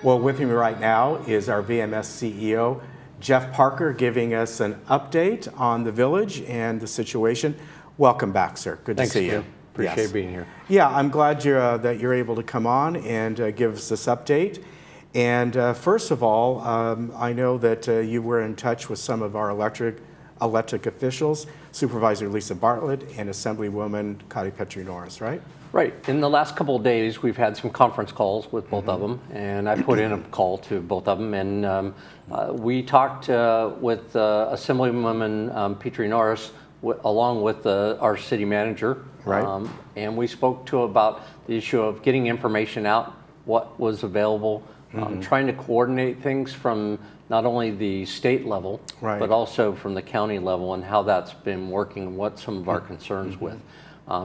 Well, with me right now is our VMS CEO, Jeff Parker, giving us an update on the village and the situation. Welcome back, sir. Good to see you. Appreciate being here. Yeah, I'm glad that you're able to come on and give us this update. And first of all, I know that you were in touch with some of our electric officials, Supervisor Lisa Bartlett and Assemblywoman Kati Petri-Norris, right? Right. In the last couple of days, we've had some conference calls with both of them, and I put in a call to both of them. And we talked with Assemblywoman Petri-Norris along with our city manager. Right. And we spoke to about the issue of getting information out, what was available, trying to coordinate things from not only the state level, right, but also from the county level, and how that's been working and what some of our concerns with.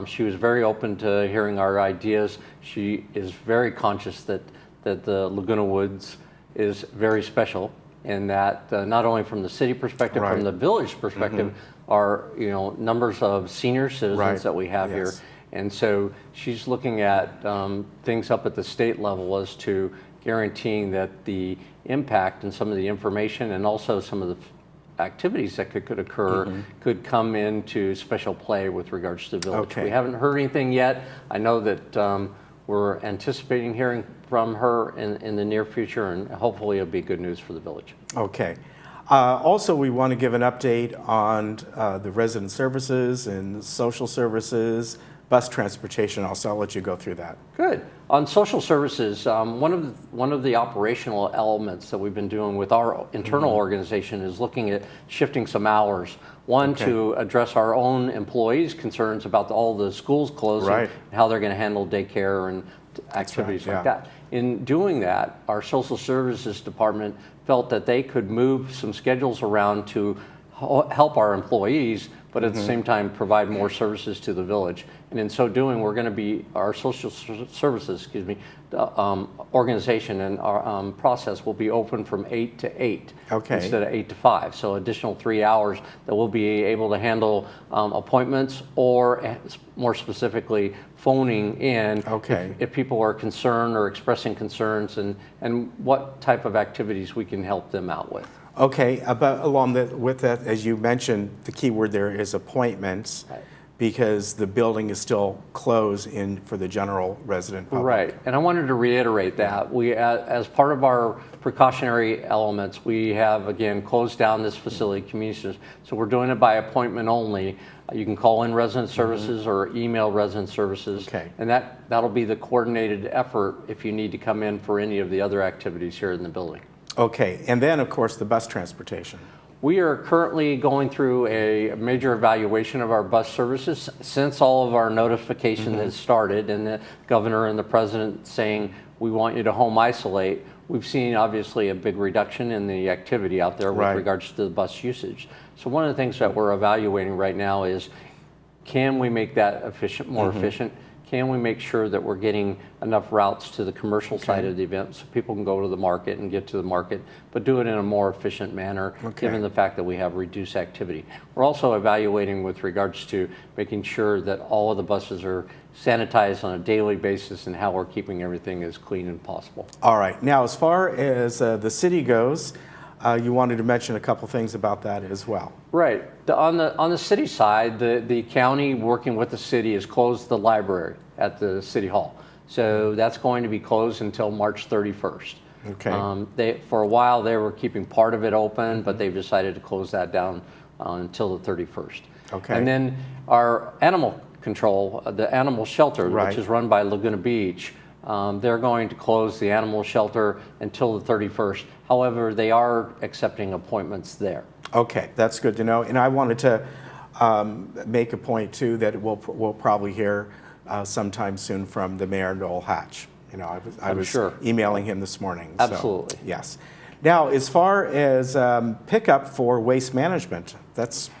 She was very open to hearing our ideas. She is very conscious that the Laguna Woods is very special, and that not only from the city perspective, right, from the village perspective, are numbers of senior citizens, right, that we have here. And so she's looking at things up at the state level as to guaranteeing that the impact and some of the information and also some of the activities that could occur could come into special play with regards to the village. Okay. We haven't heard anything yet. I know that we're anticipating hearing from her in the near future, and hopefully it'll be good news for the village. Okay. Also, we want to give an update on the resident services and social services, bus transportation. Also, I'll let you go through that. Good. On social services, one of the operational elements that we've been doing with our internal organization is looking at shifting some hours. One, to address our own employees' concerns about all the schools closing, right, and how they're going to handle daycare and activities like that. In doing that, our social services department felt that they could move some schedules around to help our employees, but at the same time provide more services to the village. And in so doing, we're going to be, our social services, organization and our process will be open from 8 to 8 instead of 8 to 5. So additional 3 hours that we'll be able to handle appointments, or more specifically, phoning in if people are concerned or expressing concerns, and what type of activities we can help them out with. Okay, with that, as you mentioned, the key word there is appointments, right, because the building is still closed for the general resident public. Right, and I wanted to reiterate that. We, as part of our precautionary elements, we have, again, closed down this facility, community, so we're doing it by appointment only. You can call in resident services or email resident services, and that'll be the coordinated effort if you need to come in for any of the other activities here in the building. Okay, and then of course the bus transportation. We are currently going through a major evaluation of our bus services since all of our notification has started, and the governor and the president saying we want you to home isolate. We've seen obviously a big reduction in the activity out there with regards to the bus usage. So one of the things that we're evaluating right now is, can we make that more efficient? Can we make sure that we're getting enough routes to the commercial side of the event so people can go to the market and get to the market, but do it in a more efficient manner, given the fact that we have reduced activity. We're also evaluating with regards to making sure that all of the buses are sanitized on a daily basis and how we're keeping everything as clean as possible. All right. Now, as far as the city goes, you wanted to mention a couple things about that as well. Right. On the city side, the county, working with the city, has closed the library at the city hall. So that's going to be closed until March 31st. Okay. For a while, they were keeping part of it open, but they've decided to close that down until the 31st. Okay. And then our animal control, the animal shelter, which is run by Laguna Beach, they're going to close the animal shelter until the 31st. However, they are accepting appointments there. Okay, that's good to know. And I wanted to make a point too that we'll probably hear sometime soon from the mayor, Noel Hatch. I was emailing him this morning. Absolutely. So, yes. Now, as far as pickup for waste management, that's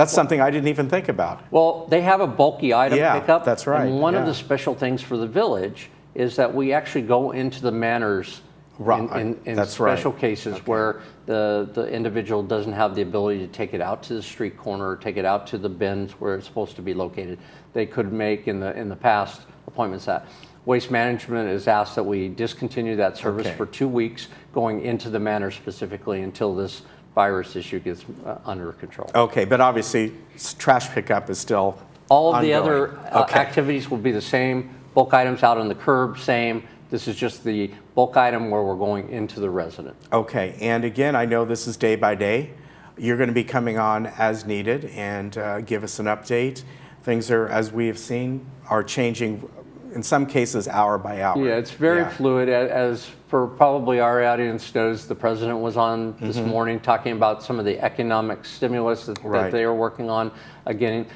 something I didn't even think about. Well, they have a bulky item pickup. That's right. And one of the special things for the village is that we actually go into the manors in special cases where the individual doesn't have the ability to take it out to the street corner or take it out to the bins where it's supposed to be located. They could make in the past appointments that. Waste Management has asked that we discontinue that service Okay. for 2 weeks going into the manor specifically until this virus issue gets under control. Okay, but obviously trash pickup is still All of the ongoing. other Okay. activities will be the same. Bulk items out on the curb, same. This is just the bulk item where we're going into the resident. Okay, and again, I know this is day by day. You're going to be coming on as needed and give us an update. Things are, as we have seen, are changing in some cases hour by hour. Yeah, it's very Yeah. fluid. As for probably our audience knows, the president was on this morning talking about some of the economic stimulus that Right. they are working on. Again,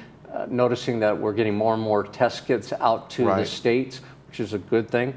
noticing that we're getting more and more test kits out to the Right. states, which is a good thing.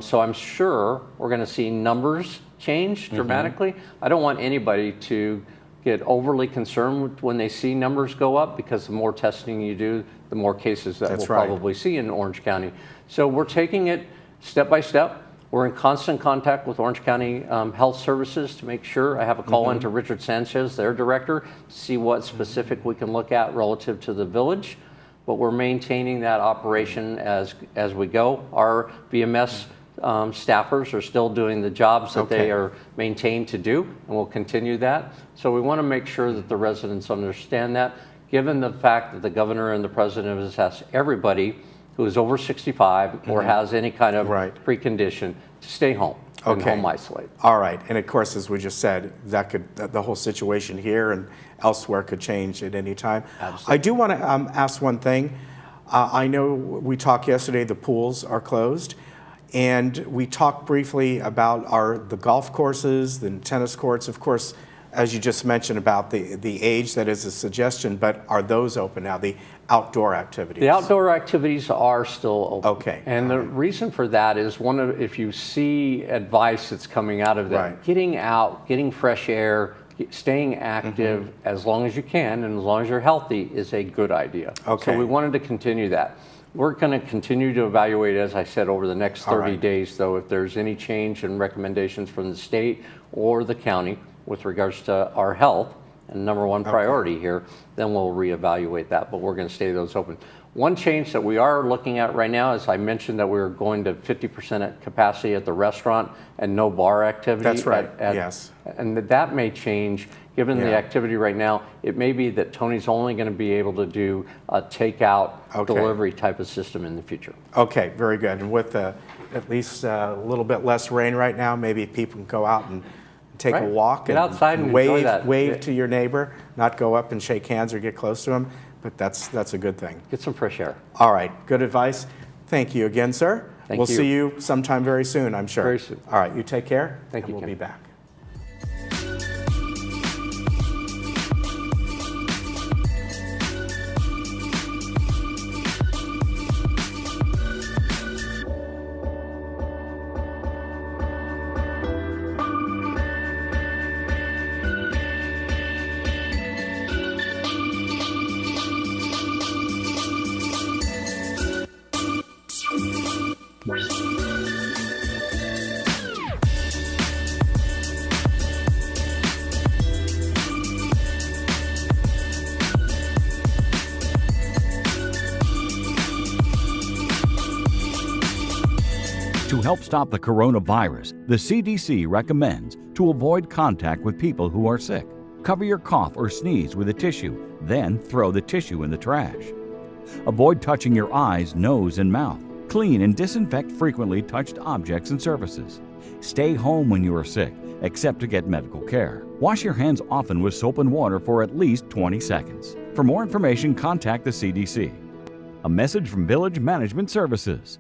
So I'm sure we're going to see numbers change dramatically. I don't want anybody to get overly concerned when they see numbers go up, because the more testing you do, the more cases that That's we'll right. probably see in Orange County. So we're taking it step by step. We're in constant contact with Orange County Health Services to make sure. I have a call into Richard Sanchez, their director, to see what specific we can look at relative to the village. But we're maintaining that operation as we go. Our VMS staffers are still doing the jobs that Okay. they are maintained to do, and we'll continue that. So we want to make sure that the residents understand that, given the fact that the governor and the president has asked everybody who is over 65 or has any kind of Right. precondition to stay home and Okay. home isolate. All right, and of course, as we just said, the whole situation here and elsewhere could change at any time. Absolutely. I do want to ask one thing. I know we talked yesterday, the pools are closed, and we talked briefly about the golf courses, the tennis courts. Of course, as you just mentioned about the age, that is a suggestion, but are those open now, the outdoor activities? The outdoor activities are still open. Okay. And the reason for that is if you see advice that's coming out of that, Right. getting out, getting fresh air, staying active as long as you can and as long as you're healthy is a good idea. Okay. So we wanted to continue that. We're going to continue to evaluate, as I said, over the next 30 right. days, though, if there's any change in recommendations from the state or the county with regards to our health, and number one priority here, then we'll reevaluate that, but we're going to stay those open. One change that we are looking at right now is I mentioned that we're going to 50% at capacity at the restaurant and no bar activity. That's right, yes. And that may change, given the Yeah. activity right now. It may be that Tony's only going to be able to do a takeout Okay. delivery type of system in the future. Okay, very good. And with at least a little bit less rain right now, maybe people can go out and take a Right. walk Get and outside and wave, enjoy that. wave Yeah. to your neighbor, not go up and shake hands or get close to them, but that's a good thing. Get some fresh air. All right, good advice. Thank you again, sir. Thank We'll you. see you sometime very soon, I'm sure. Very soon. All right, you take care. Thank and you, we'll Ken. be back. To help stop the coronavirus, the CDC recommends to avoid contact with people who are sick. Cover your cough or sneeze with a tissue, then throw the tissue in the trash. Avoid touching your eyes, nose, and mouth. Clean and disinfect frequently touched objects and surfaces. Stay home when you are sick, except to get medical care. Wash your hands often with soap and water for at least 20 seconds. For more information, contact the CDC. A message from Village Management Services.